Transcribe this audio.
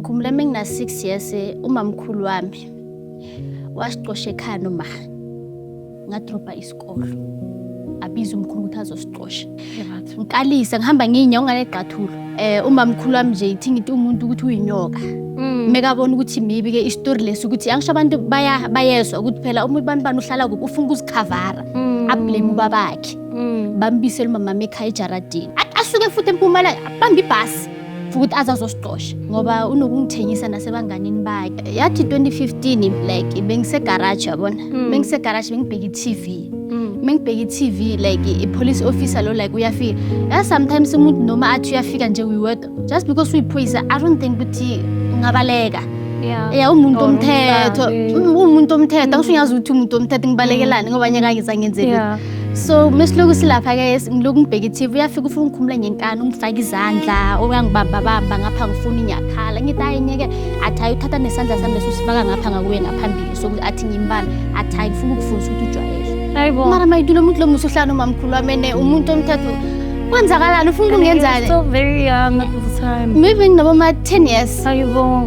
Ngikhumbula mengina 6 years umamkhulu wami wasiqosha ekhaya noma ngadropa isikolo. Abiza umkhulu ukuthi azosiqosha. Ngikalisa ngihamba nginyawo ngaleqathulo. Umamkhulu wami nje ithi ngithi umuntu ukuthi uyinyoka. Mekabona ukuthi maybe ke istory lesi ukuthi angisho abantu bayezwa ukuthi phela umuntu bani uhlala kuphi ufuna ukuzikhavara. Ablame ubabakhe. Bambisela umama ekhaya eJaradini. Asuke futhi eMpumalanga bamba ibhasi ukuthi azazosiqosha ngoba unokungithengisa nasebanganini bakhe. Yathi 2015 like bengise garage yabona. Bengise garage bengibheka iTV. Mengibheka iTV like ipolice officer lo like uyafika. Sometimes umuntu noma athi uyafika nje uyiwedwa just because uyiphoyisa I don't think ukuthi ngabaleka. Yeah, umuntu omthetho, angisunyazi ukuthi umuntu omthetho ngibalekelani ngoba nyaka ngizangenzela. So mesiloku silapha ke ngiloku ngibheka iTV uyafika ufuna ukukhumula ngenkani ungifaka izandla oyangibamba ngapha ngifuna inyakhala ngithi hayi nyeke athi hayi uthatha nesandla sami leso sifaka ngapha ngakuwe ngaphambili sokuthi athi ngimbala athi hayi ufuna ukufunza ukuthi ujwayele. Hayibo mara mayidula umuntu lo musu hlanu mamkhulu wamene umuntu omthetho kwenzakalani ufuna ukungenzani? So very young at the time. Maybe nginoba 10 years. Hayibo.